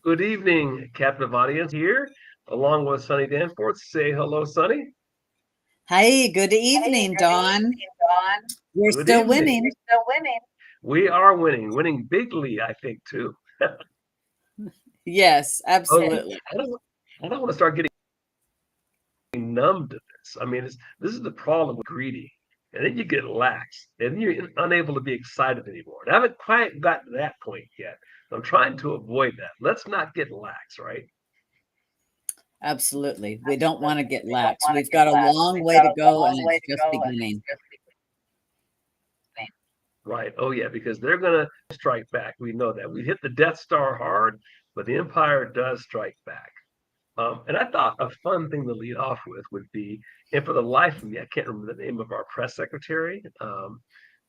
Good evening, captive audience here, along with Sunny Danforth. Say hello, Sunny. Hi, good evening, Dawn. We're Good still evening. winning. We are winning bigly, I think, too. Yes, Oh, absolutely. I don't want to start getting numb to this. I mean, this is the problem with greedy. And then you get lax, and you're unable to be excited anymore. And I haven't quite gotten to that point yet. I'm trying to avoid that. Let's not get lax, right? Absolutely. We don't want to get lax. We've got a long way to go, and it's just beginning. Right. Oh, yeah, because they're going to strike back. We know that. We hit the Death Star hard, but the Empire does strike back. And I thought a fun thing to lead off with would be, and for the life of me, I can't remember the name of our press secretary,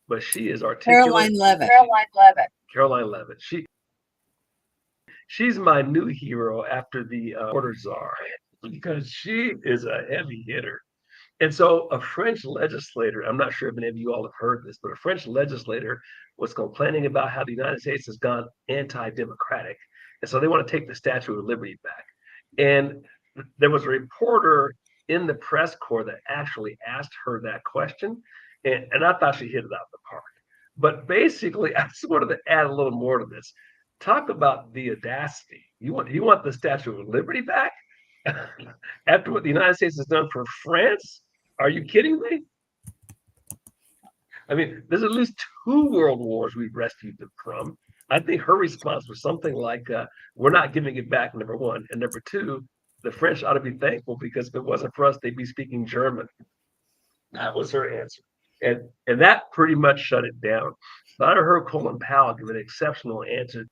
but she is articulate. Caroline Levitt. Caroline Levitt. She's my new hero after the Order Czar because she is a heavy hitter. And so a French legislator, I'm not sure if any of you all have heard this, but a French legislator was complaining about how the United States has gone anti-democratic. And so they want to take the Statue of Liberty back. And there was a reporter in the press corps that actually asked her that question. And I thought she hit it out of the park. But basically, I just wanted to add a little more to this. Talk about the audacity. You want the Statue of Liberty back? After what the United States has done for France? Are you kidding me? I mean, there's at least two world wars we've rescued them from. I think her response was something like, we're not giving it back, number one. And number two, the French ought to be thankful because if it wasn't for us, they'd be speaking German. That was her answer. And that pretty much shut it down. But I heard Colin Powell give an exceptional answer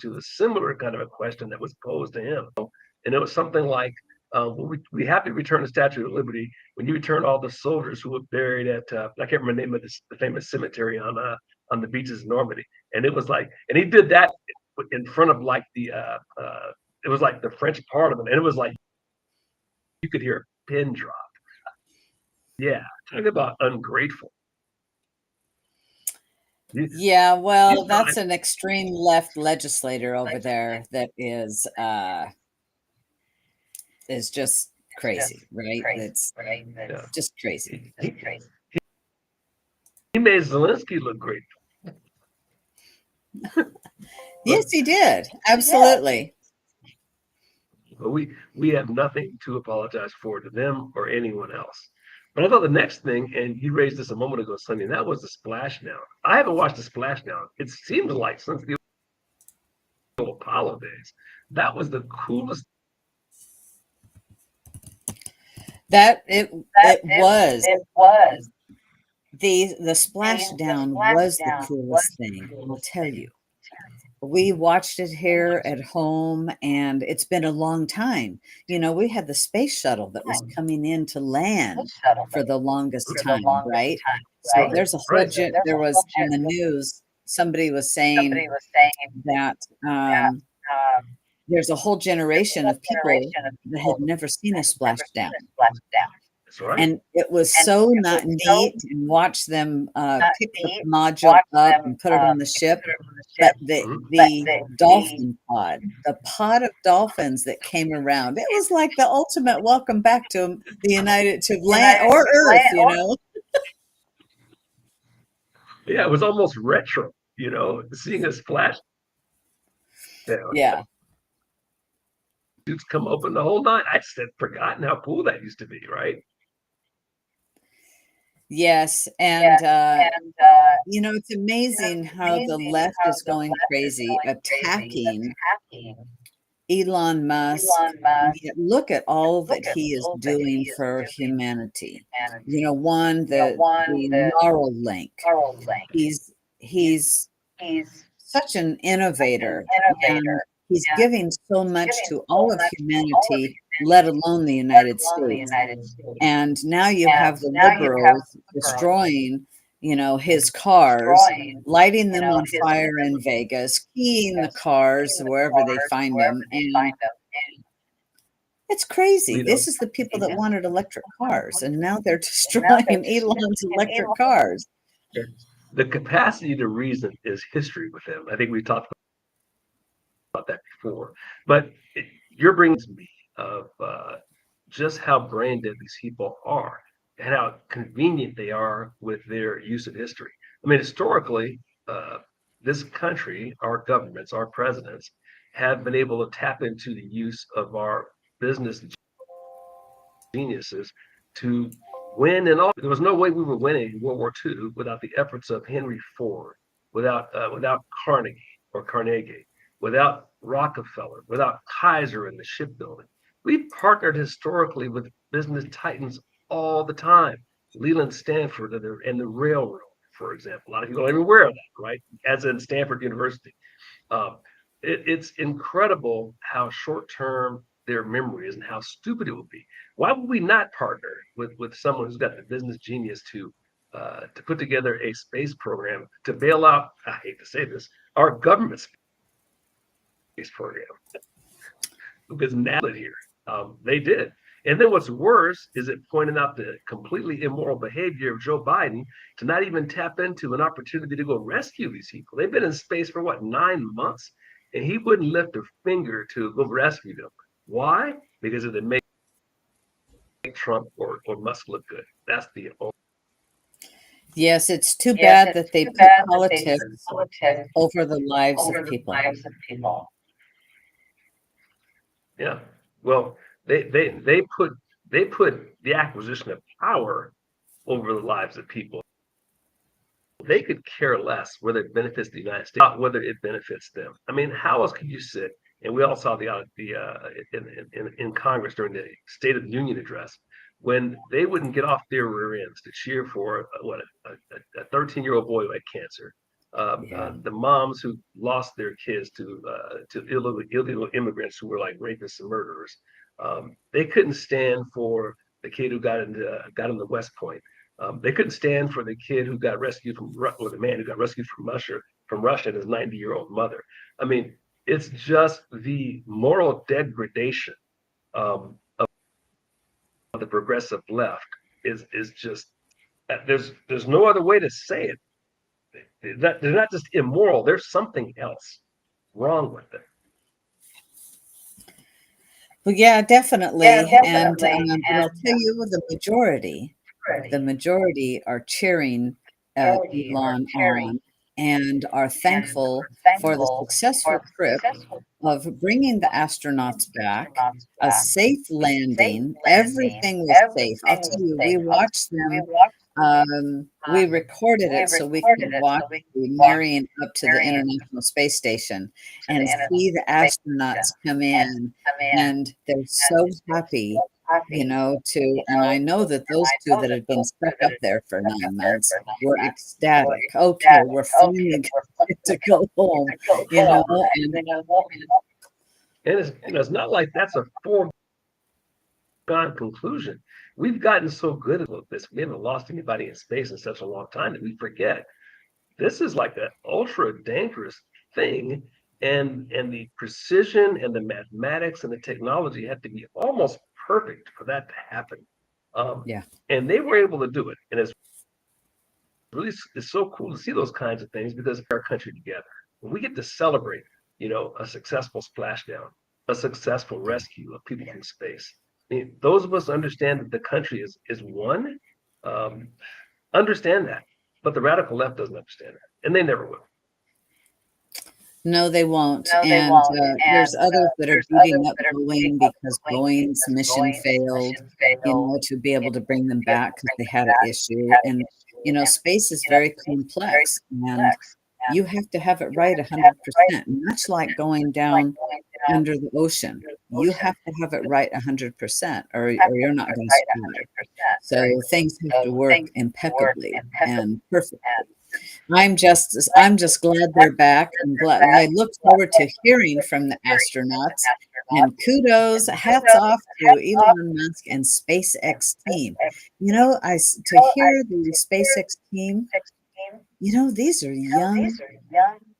to a similar kind of a question that was posed to him. And it was something like, we have to return the Statue of Liberty when you return all the soldiers who were buried at, I can't remember the name of the famous cemetery on the beaches of Normandy. And it was like, and he did that in front of like it was like the French Parliament. And it was like, you could hear a pin drop. Yeah, talk about ungrateful. Yeah, well, that's an extreme left legislator over there that is just crazy, right? That's Yeah. just crazy. He made Zelensky look great. Yes, he did. Absolutely. But we have nothing to apologize for to them or anyone else. But I thought the next thing, and you raised this a moment ago, Sonny, and that was the splashdown. I haven't watched the splashdown. It seems like since the Apollo days, that was the coolest. That it was. The splashdown was the coolest thing, I'll tell you. We watched it here at home, and it's been a long time. We had the space shuttle that was coming in to land for the longest time, right? So Right, there's a whole right. there was on the news, somebody was saying that there's a whole generation of people that had never seen a splashdown. That's right. And it was so not neat and watch them pick the module up and put it on the ship. But the dolphin pod, the pod of dolphins that came around, it was like the ultimate welcome back to to land or Earth. Yeah, it was almost retro, seeing a splash down. Yeah. Dudes come open the whole nine. I just had forgotten how cool that used to be, right? Yes, and it's amazing how the left is going crazy, attacking Elon Musk. Look at all that he is doing for humanity. One, the Neuralink. He's such an innovator, and he's giving so much to all of humanity, let alone the United States. And now you have the liberals destroying, his cars, lighting them on fire in Vegas, keying the cars wherever they find them. And it's crazy. This is the people that wanted electric cars, and now they're destroying Elon's electric cars. The capacity to reason is history with him. I think we talked about that before. But you're bringing me of just how brain dead these people are and how convenient they are with their use of history. I mean, historically, this country, our governments, our presidents have been able to tap into the use of our business geniuses to win and all. There was no way we were winning World War II without the efforts of Henry Ford, without Carnegie, without Rockefeller, without Kaiser in the shipbuilding. We partnered historically with business titans all the time. Leland Stanford and the railroad, for example. A lot of people aren't even aware of that, right? As in Stanford University. Um, it's incredible how short term their memory is and how stupid it will be. Why would we not partner with someone who's got the business genius to put together a space program to bail out? I hate to say this, our government space program because now here they did. And then what's worse is it pointed out the completely immoral behavior of Joe Biden to not even tap into an opportunity to go rescue these people. They've been in space for what, 9 months? And he wouldn't lift a finger to go rescue them. Why? Because it would make Trump or Musk look good. That's the only. Yes, it's too bad that they put politics over the lives of people. Yeah. Well, they put the acquisition of power over the lives of people. They could care less whether it benefits the United States, not whether it benefits them. I mean, how else could you sit? And we all saw in Congress during the State of the Union address when they wouldn't get off their rear ends to cheer for a 13-year-old boy who had cancer, Yeah. the moms who lost their kids to illegal immigrants who were like rapists and murderers. They couldn't stand for the kid who got into West Point. They couldn't stand for the kid who got rescued or the man who got rescued from Russia and his 90-year-old mother. I mean, it's just the moral degradation of the progressive left is just there's no other way to say it. They're not just immoral. There's something else wrong with it. Well, yeah, definitely. And but I'll tell you, the majority are cheering Elon on and are thankful for the successful trip of bringing the astronauts back, a safe landing. Everything was safe. I'll tell you, we watched them. We recorded it so we could watch the marrying up to the International Space Station and see the astronauts come in, and they're so happy, and I know that those two that had been stuck up there for 9 months were ecstatic. Okay, we're finally get to go home, and And it's not like that's a foregone conclusion. We've gotten so good at this. We haven't lost anybody in space in such a long time that we forget this is like an ultra dangerous thing, and the precision and the mathematics and the technology had to be almost perfect for that to happen. Um, yeah. and they were able to do it, and it's so cool to see those kinds of things because our country together. When we get to celebrate, a successful splashdown, a successful rescue of people from space. I mean, those of us understand that the country is one. Um, understand that, but the radical left doesn't understand that, and they never will. No, they won't. And there's others that are beating up Boeing because Boeing's mission failed, to be able to bring them back because they had an issue. And, space is very complex and you have to have it right 100%, much like going down under the ocean. You have to have it right 100% or you're not going to survive. So things have to work impeccably and perfectly. I'm just glad they're back. I'm glad. I look forward to hearing from the astronauts. And kudos, hats off to Elon Musk and SpaceX team. To hear the SpaceX team, these are young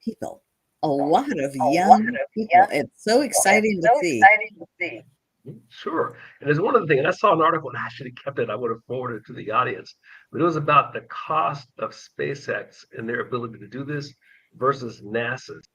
people, a lot of young people. It's so exciting to see. Sure. And there's one other thing, and I saw an article, and I should have kept it. I would have forwarded it to the audience, but it was about the cost of SpaceX and their ability to do this versus NASA's.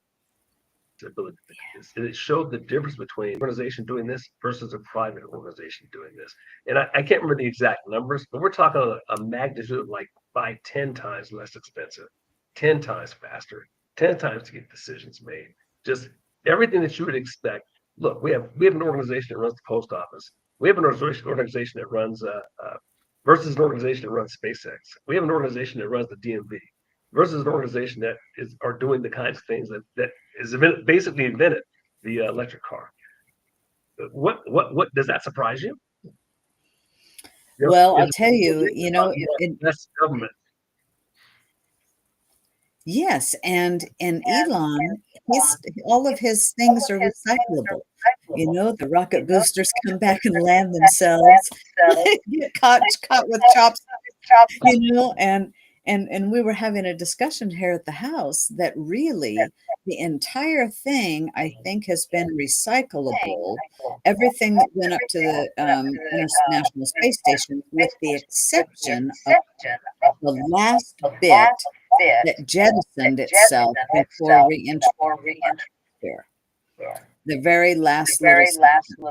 ability to do this. And it showed the difference between an organization doing this versus a private organization doing this. And I can't remember the exact numbers, but we're talking a magnitude of like by 10 times less expensive, 10 times faster, 10 times to get decisions made. Just everything that you would expect. Look, we have an organization that runs the post office. We have an organization that runs versus an organization that runs SpaceX. We have an organization that runs the DMV versus an organization that are doing the kinds of things that is basically invented the electric car. What does that surprise you? Well, I'll Is tell you, less government? yes, and Elon, he's all of his things are recyclable. The rocket boosters come back and land themselves, get caught with chopsticks, and we were having a discussion here at the house that really the entire thing, I think, has been recyclable. Everything that went up to the International Space Station, with the exception of the last bit that jettisoned itself before re-entry there. The very last little section.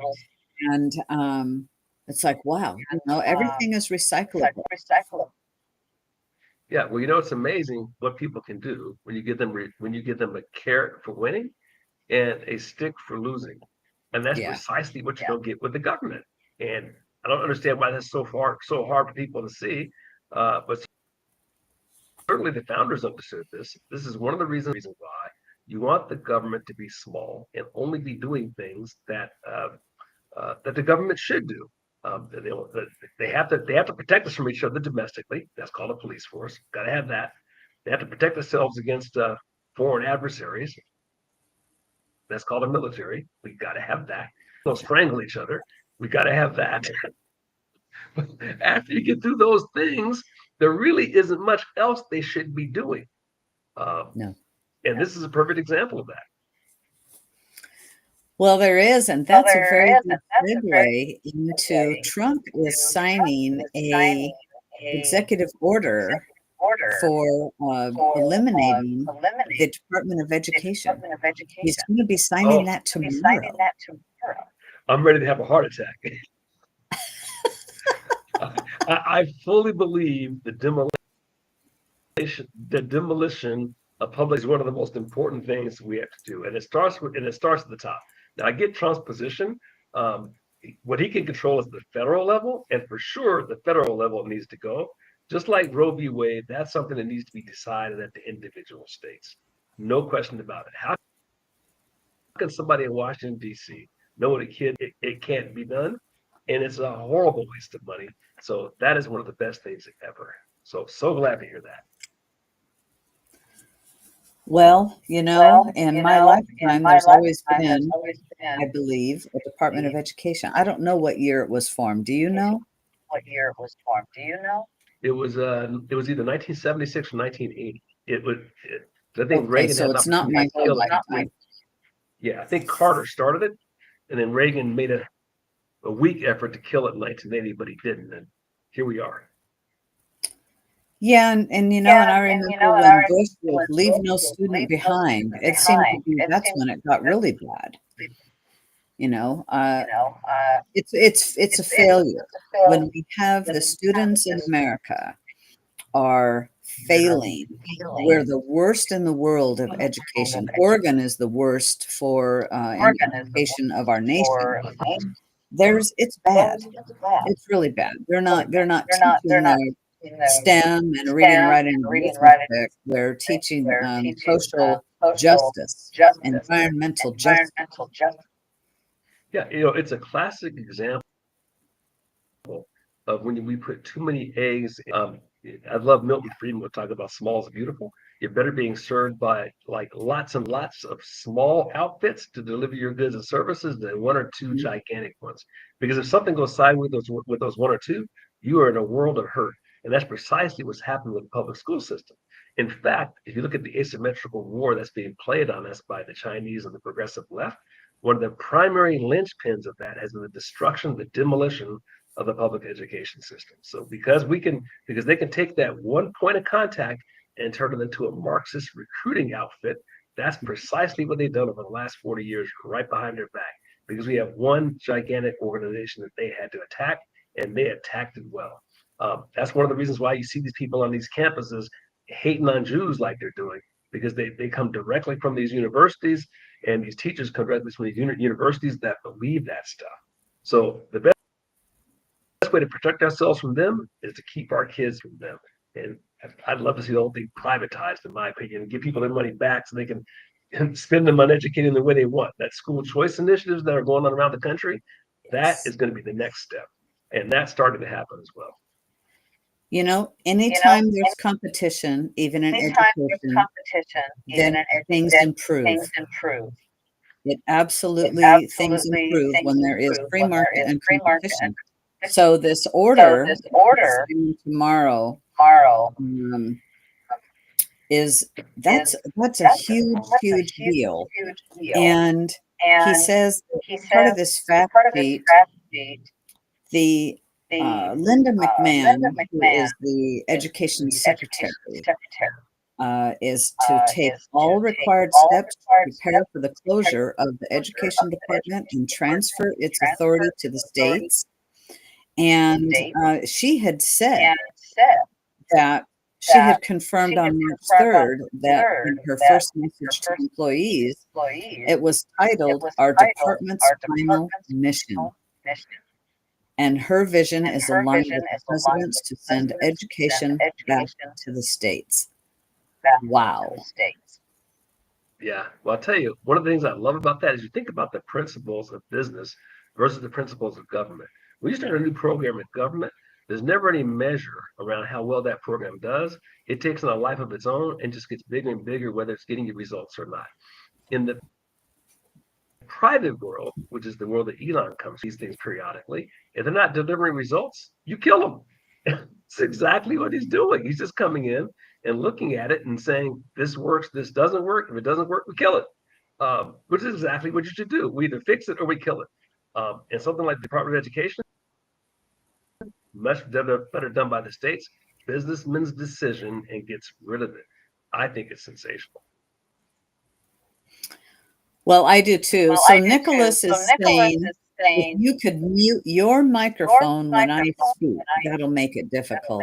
And it's like, wow, everything is recyclable. Yeah, well, it's amazing what people can do when you give them a carrot for winning and a stick for losing, and that's Yeah. precisely what you don't get with the government. And I don't understand why that's so hard for people to see, but certainly the founders understood this. This is one of the reasons why you want the government to be small and only be doing things that that the government should do. They have to protect us from each other domestically. That's called a police force. Got to have that. They have to protect themselves against foreign adversaries. That's called a military. We got to have that. They'll strangle each other. We got to have that. But after you get through those things, there really isn't much else they should be doing. No. And this is a perfect example of that. Well, there is, and that's a very good segue into Trump is signing a executive order for eliminating the Department of Education. He's going to be signing that tomorrow. I'm ready to have a heart attack. I fully believe the demolition of public is one of the most important things we have to do, and it starts at the top. Now, I get Trump's position. What he can control is the federal level, and for sure, the federal level needs to go. Just like Roe v. Wade, that's something that needs to be decided at the individual states. No question about it. How can somebody in Washington, D.C. know what it can't be done? And it's a horrible waste of money. So that is one of the best things ever. So glad to hear that. Well, in my lifetime, there's always been, I believe, a Department of Education. I don't know what year it was formed. Do you know? It was either 1976 or 1980. I think Okay, Reagan so had it's an not my opportunity to whole kill it. lifetime. Yeah, I think Carter started it, and then Reagan made a weak effort to kill it in 1980, but he didn't. And here we are. Yeah, and I remember when Bush was leave no student behind. It seemed to be that's when it got really bad. It's a failure when we have the students in America are failing. We're the worst in the world of education. Oregon is the worst for in education of our nation. It's bad. It's really bad. They're not teaching STEM and reading, writing, and arithmetic. They're teaching social justice, environmental justice. Yeah, it's a classic example of when we put too many eggs. I love Milton Friedman would talk about small is beautiful. You're better being served by like lots and lots of small outfits to deliver your goods and services than one or two gigantic ones. Because if something goes sideways with those one or two, you are in a world of hurt. And that's precisely what's happened with the public school system. In fact, if you look at the asymmetrical war that's being played on us by the Chinese and the progressive left, one of the primary linchpins of that has been the destruction, the demolition of the public education system. So because they can take that one point of contact and turn it into a Marxist recruiting outfit That's precisely what they've done over the last 40 years, right behind their back, because we have one gigantic organization that they had to attack, and they attacked it well. That's one of the reasons why you see these people on these campuses hating on Jews like they're doing, because they come directly from these universities, and these teachers come directly from these universities that believe that stuff. So the best way to protect ourselves from them is to keep our kids from them. And I'd love to see the whole thing privatized, in my opinion, and give people their money back so they can spend them on educating the way they want. That school choice initiatives that are going on around the country, that Yes. is going to be the next step. And that's starting to happen as well. Anytime there's competition, even in education, then things improve. It absolutely, things improve when there is free market and competition. So this order that's coming tomorrow um, is that's a huge deal. And he says that part of this fact sheet, the Linda McMahon, who is the education secretary, is to take all required steps to prepare for the closure of the education department and transfer its authority to the states. And she had said that she had confirmed on March 3rd that in her first message to employees, it was titled Our Department's Final Mission. And her vision is aligned with the president's to send education back to the states. Wow. Yeah. Well, I'll tell you, one of the things I love about that is you think about the principles of business versus the principles of government. When you start a new program in government, there's never any measure around how well that program does. It takes on a life of its own and just gets bigger and bigger, whether it's getting you results or not. In the private world, which is the world that Elon comes to these things periodically, if they're not delivering results, you kill them. It's exactly what he's doing. He's just coming in and looking at it and saying, this works, this doesn't work. If it doesn't work, we kill it, which is exactly what you should do. We either fix it or we kill it. And something like the Department of Education, much better done by the states, businessman's decision, and gets rid of it. I think it's sensational. Well, I do too. So Nicholas is saying if you could mute your microphone when I speak, that'll make it difficult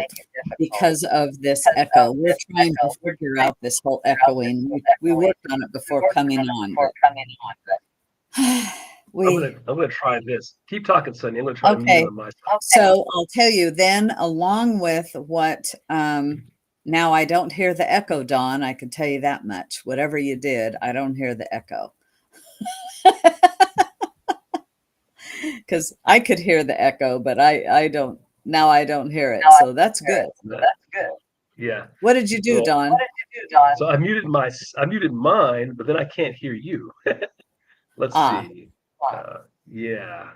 because of this echo. We're trying to figure out this whole echoing. We worked on it before coming on, but I'm gonna try this. Keep talking, Sonny. I'm gonna try to mute on my side. So I'll tell you then, along with what now I don't hear the echo, Don. I can tell you that much. Whatever you did, I don't hear the echo. Because I could hear the echo, but I don't now. I don't hear it, so that's good. Yeah. What did you do, Don? So I muted mine, but then I can't hear you. Let's see. Yeah,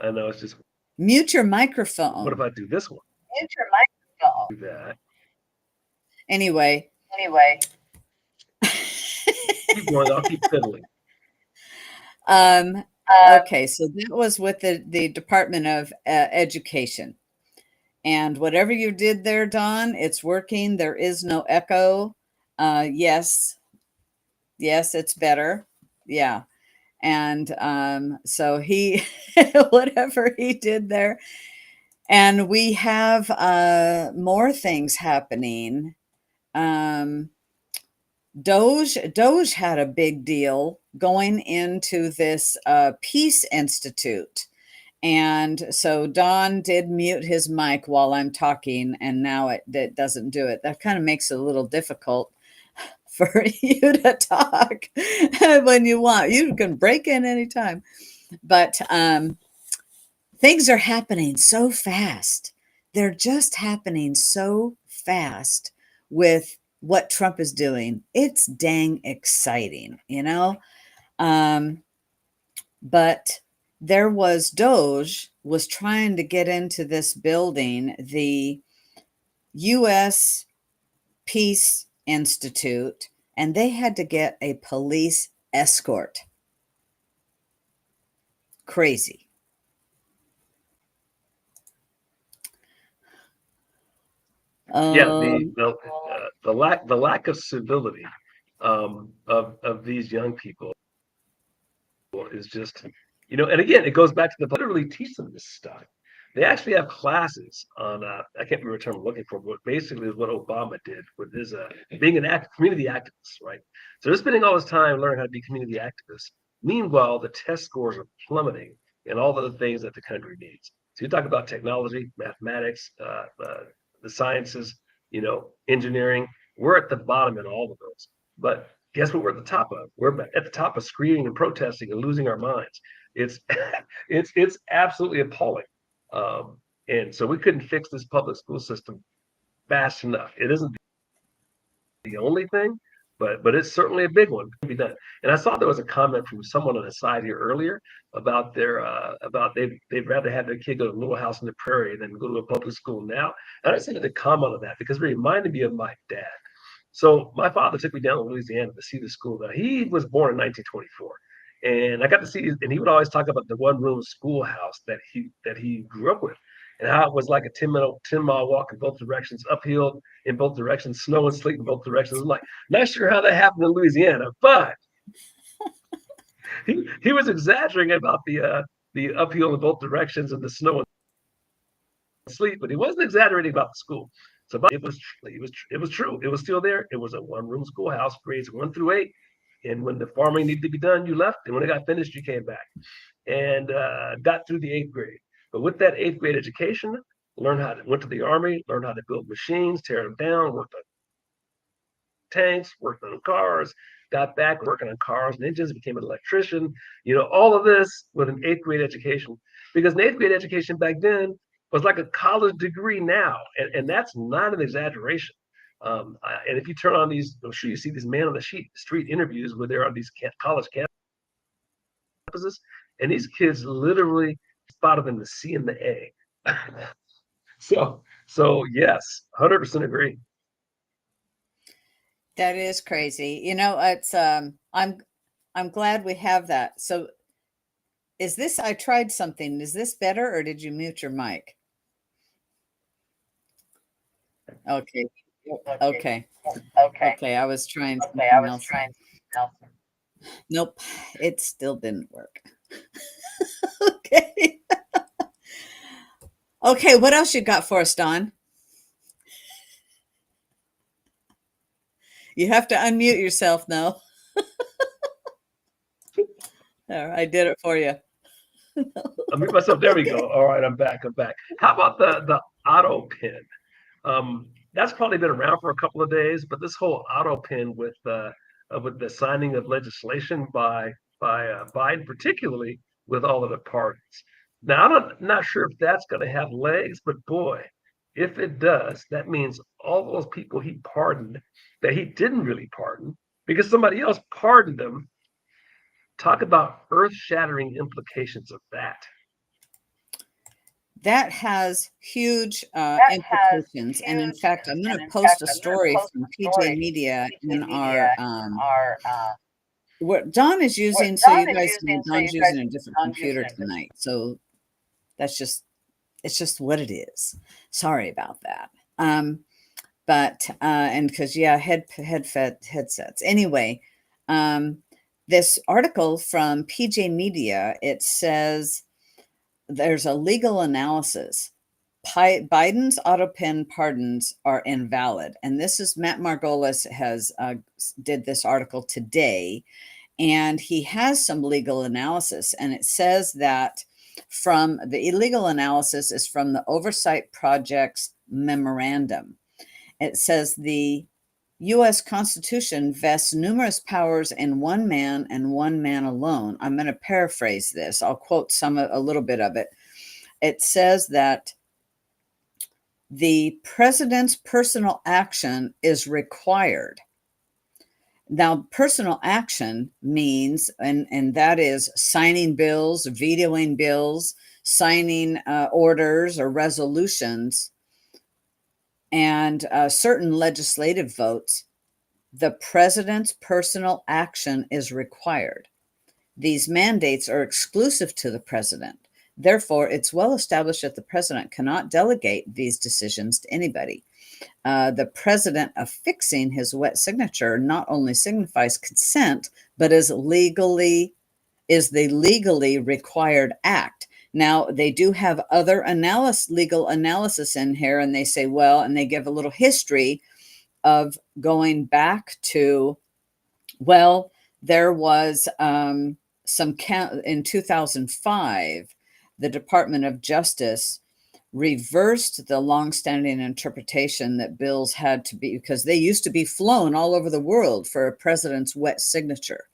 I know it's just mute your microphone. What if I do this one? Do that. Anyway. Keep going. I'll keep fiddling. Okay, so that was with the Department of Education. And whatever you did there, Don, it's working. There is no echo. Yes, it's better. Yeah. And so he, whatever he did there. And we have more things happening. Doge had a big deal going into this Peace Institute. And so Don did mute his mic while I'm talking, and now it doesn't do it. That kind of makes it a little difficult for you to talk when you want. You can break in anytime. But things are happening so fast. They're just happening so fast with what Trump is doing. It's dang exciting, but there was Doge was trying to get into this building, the U.S. Peace Institute, and they had to get a police escort. Crazy. Yeah, the lack of civility of these young people is just, and again, it goes back to the literally teach them this stuff. They actually have classes on, I can't remember the term I'm looking for, but basically is what Obama did with his being an community activist, right? So they're spending all this time learning how to be community activists. Meanwhile, the test scores are plummeting and all of the things that the country needs. So you talk about technology, mathematics, the sciences, engineering. We're at the bottom in all of those. But guess what we're at the top of? We're at the top of screaming and protesting and losing our minds. It's it's absolutely appalling. Um, and so we couldn't fix this public school system fast enough. It isn't the only thing, but it's certainly a big one to be done. And I saw there was a comment from someone on the side here earlier about their about they'd rather have their kid go to a little house in the prairie than go to a public school now. And I just wanted to comment on that because it reminded me of my dad. So my father took me down to Louisiana to see the school. Now he was born in 1924, and I got to see. And he would always talk about the one-room schoolhouse that he grew up with, and how it was like a 10-mile walk in both directions, uphill in both directions, snow and sleet in both directions. I'm like, not sure how that happened in Louisiana, but he was exaggerating about the uphill in both directions and the snow and sleep, but he wasn't exaggerating about the school. So but it was true. It was still there. It was a one-room schoolhouse, grades 1 through 8. And when the farming needed to be done, you left. And when it got finished, you came back and got through the 8th grade. But with that 8th grade education, went to the army, learned how to build machines, tear them down, worked on tanks, worked on cars, got back working on cars and engines, became an electrician, all of this with an 8th grade education. Because an 8th grade education back then was like a college degree now. And that's not an exaggeration. And if you turn on these, I'm sure you see these man on the street interviews where they're on these college campuses, and these kids literally spotted them the C and the A. So yes, 100% agree. That is crazy. It's I'm glad we have that. So I tried something. Is this better or did you mute your mic? Okay. Okay. Okay. I was trying something else. Nope. It still didn't work. Okay. Okay. What else you got for us, Don? You have to unmute yourself now. There, I did it for you. I mute myself. There we go. All right, I'm back. How about the auto pin? That's probably been around for a couple of days, but this whole auto pin with the signing of legislation by Biden, particularly with all of the pardons. Now, not sure if that's going to have legs, but boy, if it does, that means all those people he pardoned that he didn't really pardon because somebody else pardoned them. Talk about earth-shattering implications of that. That has huge implications. And in fact, I'm going to post a story from PJ Media in our what Don is using. So you guys know Don's using a different computer tonight. So it's just what it is. Sorry about that. But and because headsets. Anyway, this article from PJ Media, it says there's a legal analysis. Biden's auto pen pardons are invalid. And this is Matt Margolis has did this article today, and he has some legal analysis. And it says that from the illegal analysis is from the Oversight Project's memorandum. It says the U.S. Constitution vests numerous powers in one man and one man alone. I'm going to paraphrase this. I'll quote a little bit of it. It says that the president's personal action is required. Now, personal action means, and that is signing bills, vetoing bills, signing orders or resolutions, and certain legislative votes. The president's personal action is required. These mandates are exclusive to the president. Therefore, it's well established that the president cannot delegate these decisions to anybody. the president affixing his wet signature not only signifies consent, but is the legally required act. Now, they do have other legal analysis in here, and they say, well, and they give a little history of going back to, well, there was in 2005, the Department of Justice reversed the longstanding interpretation that bills had to be, because they used to be flown all over the world for a president's wet signature.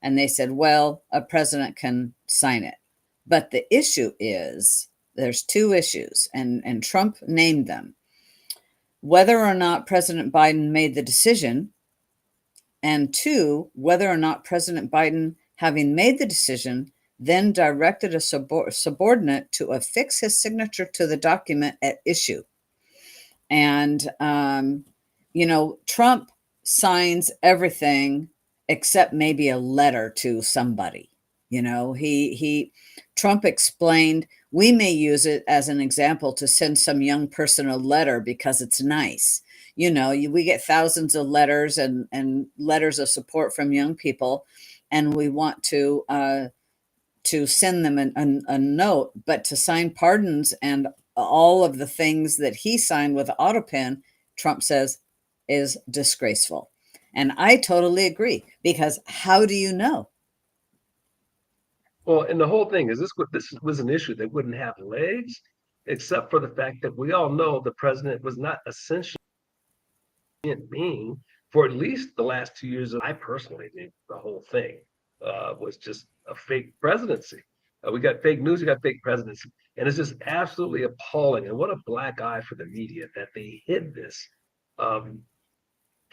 And they said, well, a president can sign it. But the issue is, there's two issues, and Trump named them. Whether or not President Biden made the decision, and two, whether or not President Biden, having made the decision, then directed a subordinate to affix his signature to the document at issue. And, Trump signs everything except maybe a letter to somebody. Trump explained, we may use it as an example to send some young person a letter because it's nice. We get thousands of letters and letters of support from young people, and we want to send them a note, but to sign pardons and all of the things that he signed with auto pen, Trump says is disgraceful. And I totally agree, because how do you know? Well, and the whole thing is, this was an issue that wouldn't have legs, except for the fact that we all know the president was not essentially being for at least the last 2 years. I personally think the whole thing was just a fake presidency. We got fake news, we got fake presidency, and it's just absolutely appalling. And what a black eye for the media that they hid this for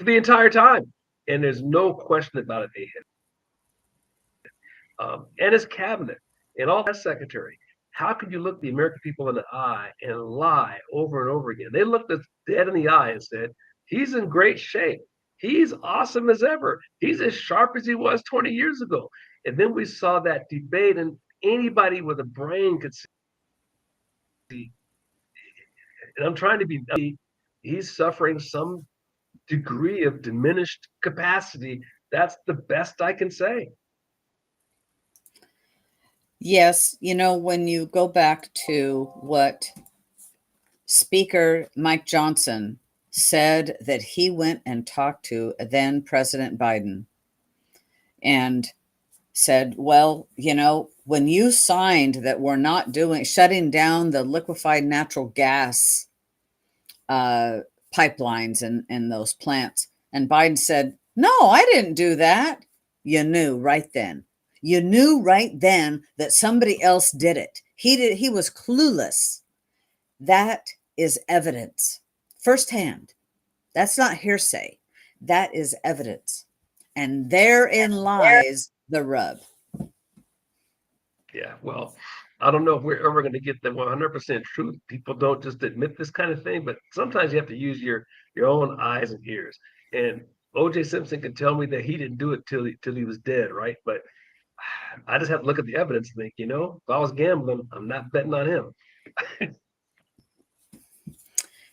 the entire time. And there's no question about it, they hid and his cabinet and all that secretary. How could you look the American people in the eye and lie over and over again? They looked us dead in the eye and said, he's in great shape. He's awesome as ever. He's as sharp as he was 20 years ago. And then we saw that debate, and anybody with a brain could see. And I'm trying to be, he's suffering some degree of diminished capacity. That's the best I can say. Yes, when you go back to what Speaker Mike Johnson said, that he went and talked to then President Biden and said, well, when you signed that we're not shutting down the liquefied natural gas pipelines and those plants, and Biden said, no, I didn't do that. You knew right then. You knew right then that somebody else did it. He was clueless. That is evidence firsthand. That's not hearsay. That is evidence. And therein lies the rub. Yeah, well, I don't know if we're ever going to get the 100% truth. People don't just admit this kind of thing, but sometimes you have to use your own eyes and ears. And O.J. Simpson can tell me that he didn't do it till he was dead, right? But I just have to look at the evidence and think, if I was gambling, I'm not betting on him.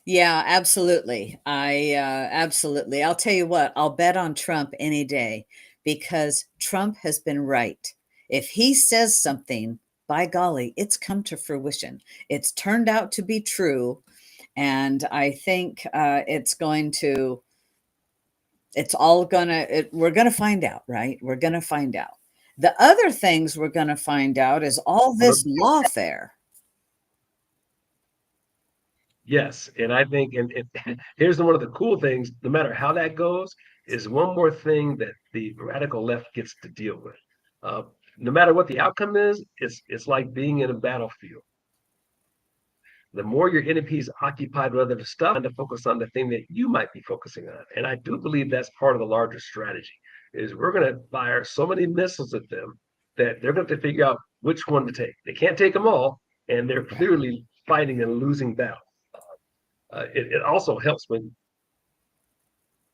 Yeah, absolutely. Absolutely. I'll tell you what, I'll bet on Trump any day, because Trump has been right. If he says something, by golly, it's come to fruition. It's turned out to be true. And I think we're going to find out, right? We're going to find out. The other things we're going to find out is all this lawfare. Yes, and I think, and here's one of the cool things, no matter how that goes, is one more thing that the radical left gets to deal with. No matter what the outcome is, it's like being in a battlefield. The more your enemy is occupied with other stuff, and to focus on the thing that you might be focusing on. And I do believe that's part of the larger strategy, is we're going to fire so many missiles at them that they're going to have to figure out which one to take. They can't take them all, and they're clearly fighting a losing battle. It also helps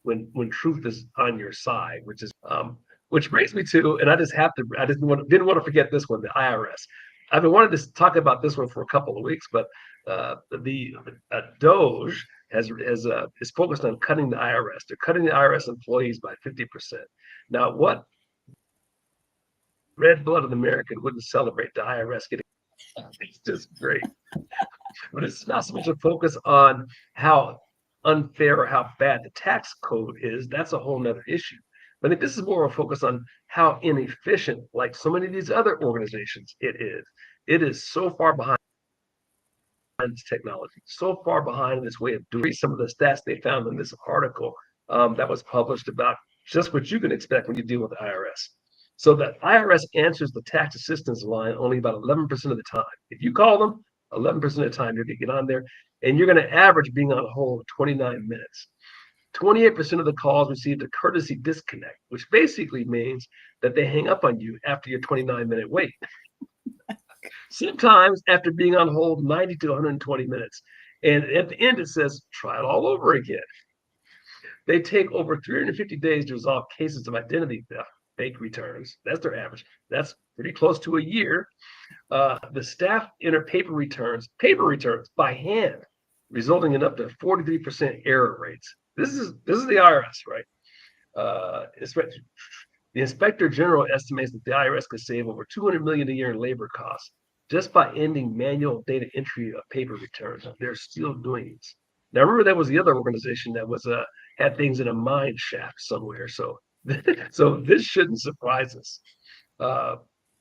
when truth is on your side, which brings me to, and I didn't want to forget this one, the IRS. I've been wanting to talk about this one for a couple of weeks, but the Doge is focused on cutting the IRS. They're cutting the IRS employees by 50%. Now, what red-blooded American wouldn't celebrate the IRS getting? It's just great. But it's not so much a focus on how unfair or how bad the tax code is. That's a whole nother issue. But I think this is more of a focus on how inefficient, like so many of these other organizations, it is. It is so far behind this technology, so far behind in this way of doing some of the stats they found in this article that was published about just what you can expect when you deal with the IRS. So the IRS answers the tax assistance line only about 11% of the time. If you call them, 11% of the time you're going to get on there, and you're going to average being on hold 29 minutes. 28% of the calls received a courtesy disconnect, which basically means that they hang up on you after your 29-minute wait. Sometimes after being on hold 90 to 120 minutes. And at the end, it says, try it all over again. They take over 350 days to resolve cases of identity theft, fake returns. That's their average. That's pretty close to a year. The staff enter paper returns by hand, resulting in up to 43% error rates. This is the IRS, right? The Inspector General estimates that the IRS could save over $200 million a year in labor costs just by ending manual data entry of paper returns. They're still doing this. Now, remember that was the other organization that was had things in a mine shaft somewhere. So, so this shouldn't surprise us.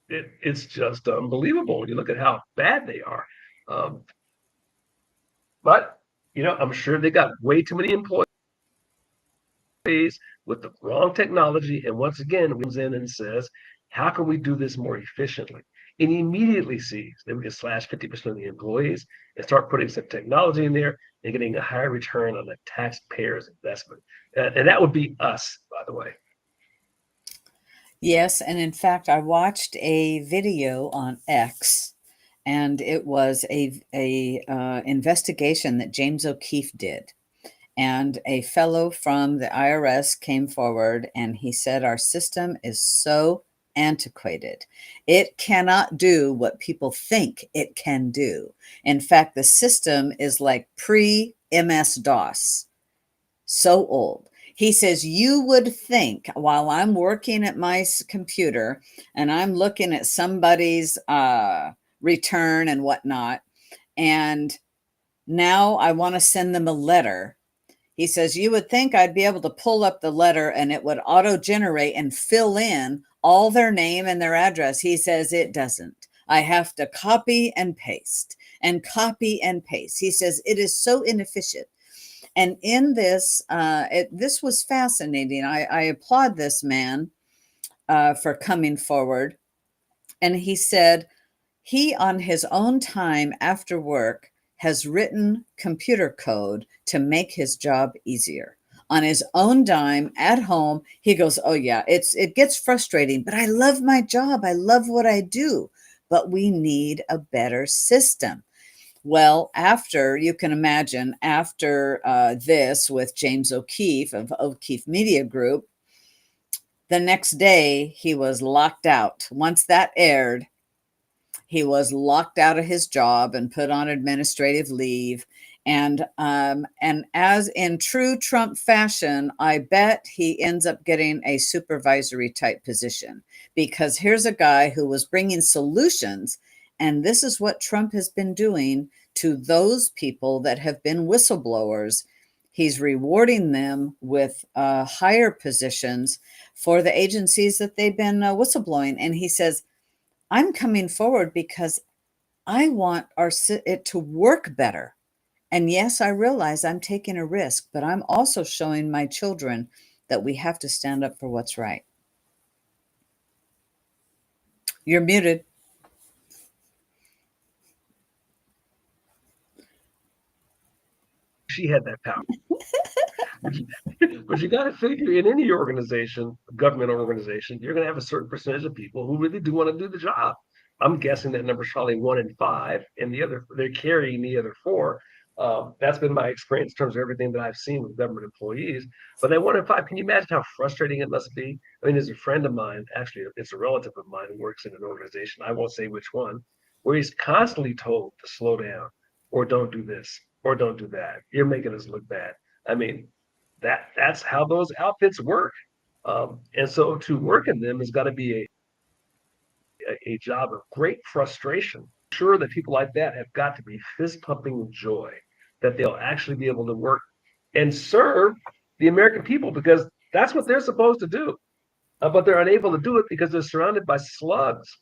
It's just unbelievable when you look at how bad they are. Um, but I'm sure they got way too many employees with the wrong technology. And once again, comes in and says, how can we do this more efficiently? And he immediately sees that we can slash 50% of the employees and start putting some technology in there and getting a higher return on the taxpayer's investment. And that would be us, by the way. Yes, and in fact, I watched a video on X, and it was a investigation that James O'Keefe did. And a fellow from the IRS came forward and he said, our system is so antiquated. It cannot do what people think it can do. In fact, the system is like pre-MS DOS, so old. He says, you would think while I'm working at my computer and I'm looking at somebody's return and whatnot, and now I want to send them a letter. He says, you would think I'd be able to pull up the letter and it would auto-generate and fill in all their name and their address. He says it doesn't. I have to copy and paste and copy and paste. He says it is so inefficient. And in this, this was fascinating. I applaud this man for coming forward. And he said he, on his own time after work, has written computer code to make his job easier. On his own dime at home, he goes, oh yeah, it gets frustrating, but I love my job. I love what I do, but we need a better system. Well, after, you can imagine, after this with James O'Keefe of O'Keefe Media Group, the next day he was locked out. Once that aired, he was locked out of his job and put on administrative leave. And as in true Trump fashion, I bet he ends up getting a supervisory type position, because here's a guy who was bringing solutions. And this is what Trump has been doing to those people that have been whistleblowers. He's rewarding them with higher positions for the agencies that they've been whistleblowing. And he says, I'm coming forward because I want it to work better. And yes, I realize I'm taking a risk, but I'm also showing my children that we have to stand up for what's right. You're muted. She had that power. But you got to figure in any organization, government organization, you're going to have a certain percentage of people who really do want to do the job. I'm guessing that number is probably 1 in 5, and they're carrying the other 4. That's been my experience in terms of everything that I've seen with government employees. But that 1 in 5, can you imagine how frustrating it must be? I mean, there's a friend of mine, actually, it's a relative of mine who works in an organization, I won't say which one, where he's constantly told to slow down or don't do this. or don't do that. You're making us look bad. I mean, that's how those outfits work. And so to work in them has got to be a job of great frustration. Sure that people like that have got to be fist pumping joy that they'll actually be able to work and serve the American people because that's what they're supposed to do. But they're unable to do it because they're surrounded by slugs.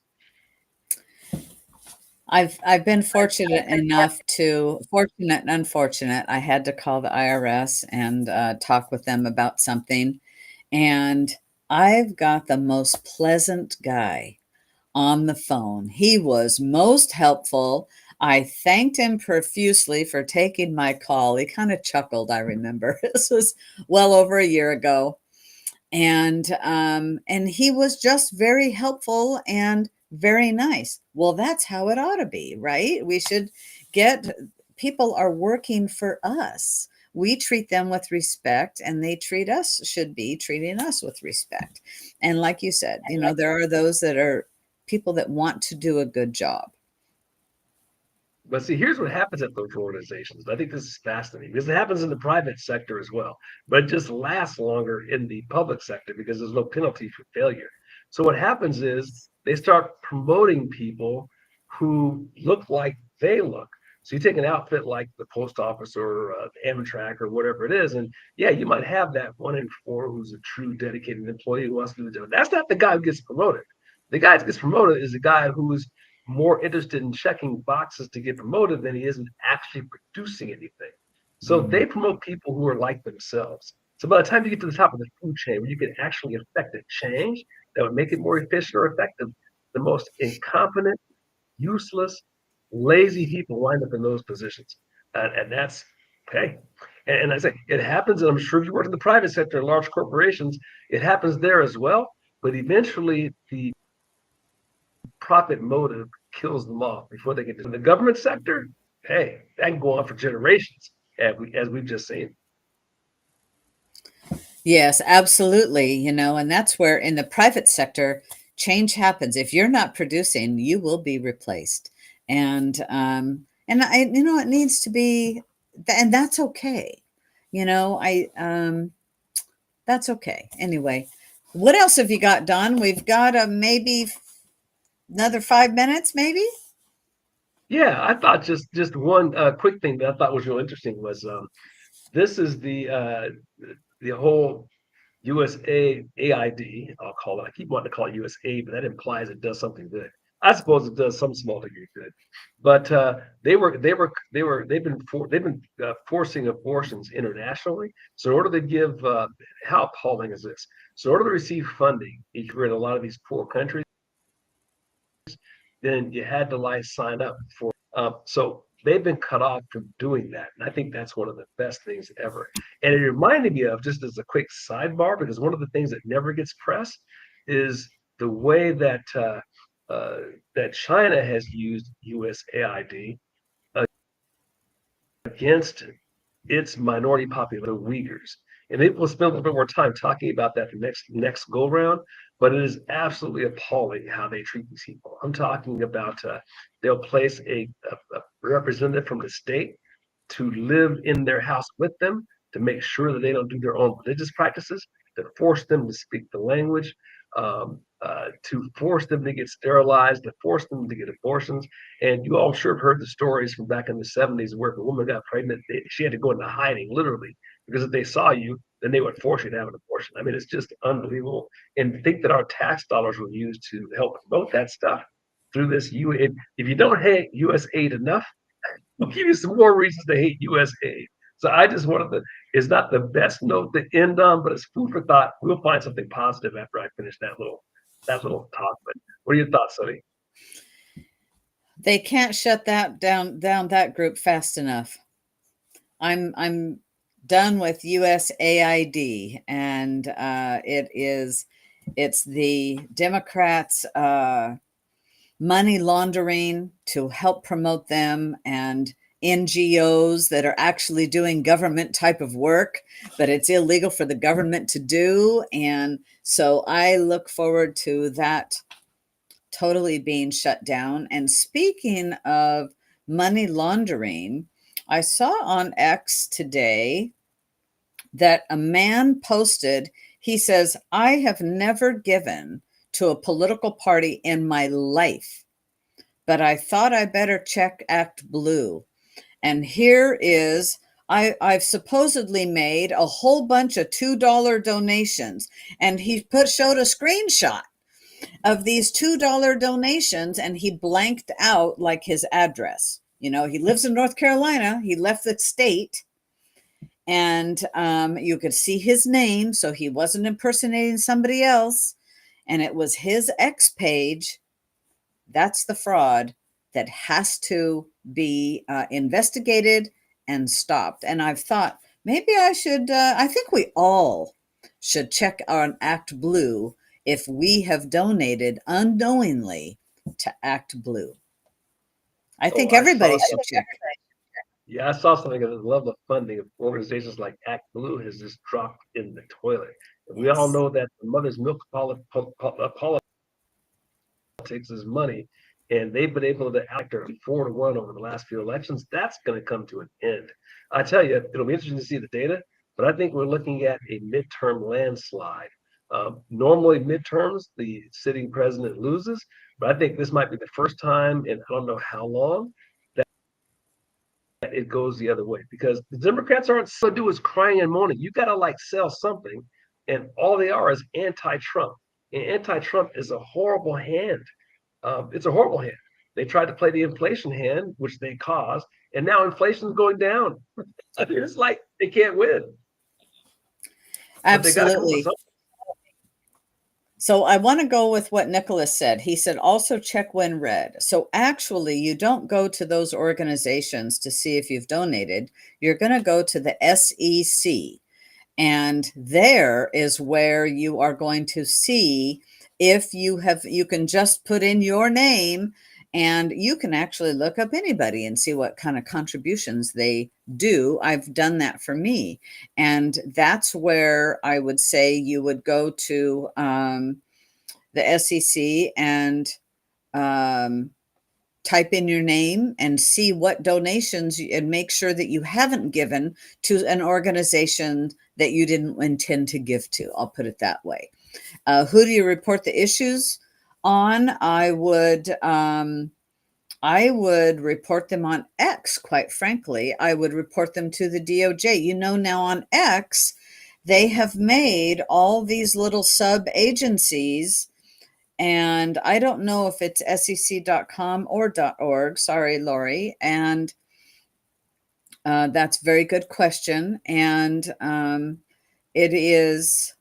I've been fortunate enough to fortunate and unfortunate. I had to call the IRS and talk with them about something, and I've got the most pleasant guy on the phone. He was most helpful. I thanked him profusely for taking my call. He kind of chuckled, I remember. This was well over a year ago. And he was just very helpful and very nice. Well, that's how it ought to be, right? We should get people are working for us. We treat them with respect and they treat us should be treating us with respect. And like you said, you know, there are those that are people that want to do a good job. But see, here's what happens at those organizations. I think this is fascinating because it happens in the private sector as well, but it just lasts longer in the public sector because there's no penalty for failure. So what happens is they start promoting people who look like they look. So you take an outfit like the post office or Amtrak or whatever it is, and yeah, you might have that 1 in 4 who's a true dedicated employee who wants to do the job. That's not the guy who gets promoted. The guy that gets promoted is the guy who's more interested in checking boxes to get promoted than he is in actually producing anything. So they promote people who are like themselves. So by the time you get to the top of the food chain, where you can actually affect a change that would make it more efficient or effective, the most incompetent, useless, lazy people wind up in those positions. And that's okay. And I say it happens, and I'm sure if you work in the private sector, large corporations, it happens there as well. But eventually, the profit motive kills them off before they get to the government sector. Hey, that can go on for generations, as we've just seen. Yes, absolutely. You know, and that's where in the private sector, change happens. If you're not producing, you will be replaced. And you know, it needs to be, and that's okay. You know, that's okay. Anyway, what else have you got, Don? We've got maybe another 5 minutes, maybe. Yeah, I thought just one quick thing that I thought was real interesting was this is the whole USA AID, I'll call it. I keep wanting to call it USA, but that implies it does something good. I suppose it does some small degree good, but they've been forcing abortions internationally. So in order to give, how appalling is this? So in order to receive funding, if you're in a lot of these poor countries, then you had to like sign up for. So they've been cut off from doing that, and I think that's one of the best things ever. And it reminded me of just as a quick sidebar because one of the things that never gets pressed is the way uh, that China has used USAID against its minority population, the Uyghurs. And maybe we'll spend a little bit more time talking about that the next go round. But it is absolutely appalling how they treat these people. I'm talking about they'll place a representative from the state to live in their house with them to make sure that they don't do their own religious practices, to force them to speak the language, to force them to get sterilized, to force them to get abortions. And you all sure have heard the stories from back in the 70s where if a woman got pregnant, she had to go into hiding, literally, because if they saw you, then they would force you to have an abortion. I mean, it's just unbelievable. And think that our tax dollars were used to help promote that stuff through this. If you don't hate US aid enough, we'll give you some more reasons to hate USA. So I just wanted to, it's not the best note to end on, but it's food for thought. We'll find something positive after I finish that little talk. But what are your thoughts, Sonny? They can't shut that down that group fast enough. I'm done with USAID, and it's the Democrats' money laundering to help promote them, and NGOs that are actually doing government type of work, but it's illegal for the government to do. And so I look forward to that totally being shut down. And speaking of money laundering, I saw on X today that a man posted, he says, I have never given to a political party in my life, but I thought I better check Act Blue. And here is, I've supposedly made a whole bunch of $2 donations. And he showed a screenshot of these $2 donations, and he blanked out like his address. You know, he lives in North Carolina. He left the state, and you could see his name, so he wasn't impersonating somebody else. And it was his X page. That's the fraud that has to be investigated and stopped. And I've thought maybe I should, I think we all should check on Act Blue if we have donated unknowingly to Act Blue. I Oh, think I saw everybody should something. check. Yeah, I saw something of the level of funding of organizations like Act Blue has just dropped in the toilet. And we all Yes. know that the mother's milk politics is money, and they've been able to outdo 4-1 over the last few elections. That's going to come to an end. I tell you, it'll be interesting to see the data, but I think we're looking at a midterm landslide. Normally, midterms, the sitting president loses, but I think this might be the first time in I don't know how long it goes the other way, because the Democrats aren't so do is crying and moaning. You got to like sell something, and all they are is anti-Trump. And anti-Trump is a horrible hand. It's a horrible hand. They tried to play the inflation hand, which they caused, and now inflation's going down. I mean, it's like they can't win, but they got to come up with Absolutely. something. So I want to go with what Nicholas said. He said also check when read. So actually, you don't go to those organizations to see if you've donated. You're going to go to the SEC. And there is where you are going to see if you can just put in your name, and you can actually look up anybody and see what kind of contributions they do. I've done that for me. And that's where I would say you would go to the SEC and um, type in your name and see what donations, and make sure that you haven't given to an organization that you didn't intend to give to. I'll put it that way. Who do you report the issues on? I would report them on X, quite frankly. I would report them to the DOJ. You know, now on X, they have made all these little sub agencies, and I don't know if it's sec.com or .org. Sorry, Lori. And that's a very good question. And it is,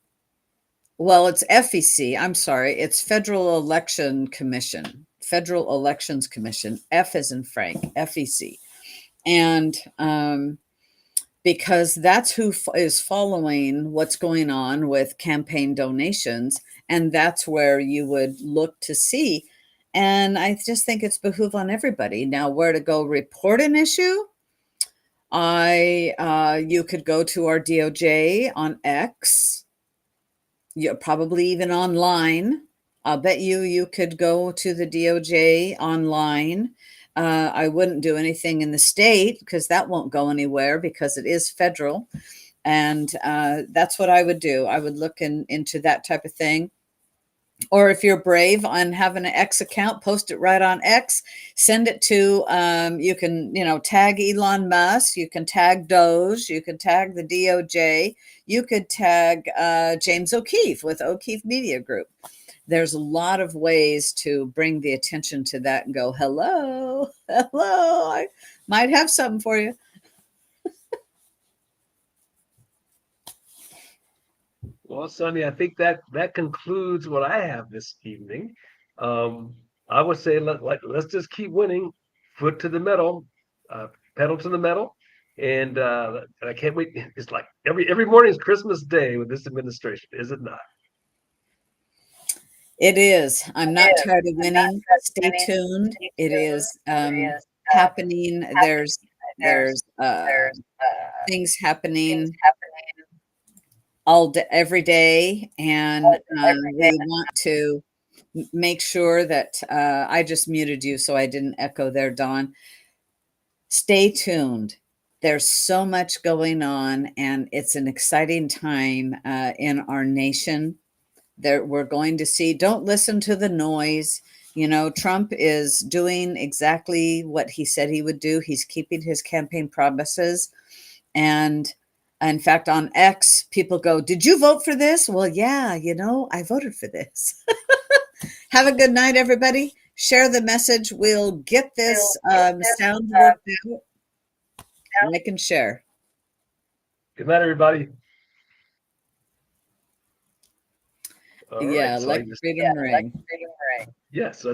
well, it's FEC. I'm sorry. It's Federal Election Commission, Federal Elections Commission. F as in Frank, FEC. And because that's who is following what's going on with campaign donations. And that's where you would look to see. And I just think it's behoove on everybody. Now, where to go report an issue? You could go to our DOJ on X. You're probably even online. I'll bet you could go to the DOJ online. I wouldn't do anything in the state because that won't go anywhere because it is federal. And that's what I would do. I would look into that type of thing. Or if you're brave on having an X account, post it right on X. Send it to, you can, tag Elon Musk. You can tag Doge. You can tag the DOJ. You could tag James O'Keefe with O'Keefe Media Group. There's a lot of ways to bring the attention to that and go, hello, I might have something for you. Well, Sonny, I think that concludes what I have this evening. I would say let's just keep winning, foot to the metal, uh, pedal to the metal, and I can't wait. It's like every morning is Christmas Day with this administration, is it not? It is. I'm not tired of winning. Stay tuned. It is happening. There's things happening every day, and we want to make sure that I just muted you so I didn't echo there, Don. Stay tuned. There's so much going on, and it's an exciting time in our nation. There, we're going to see, don't listen to the noise. You know, Trump is doing exactly what he said he would do. He's keeping his campaign promises. And in fact, on X, people go, "Did you vote for this?" Well, yeah, you know, I voted for this. Have a good night, everybody. Share the message. We'll get this sound worked out. Like and share. Good night, everybody. All right. Yeah, So I like just, freedom ring. yes, let's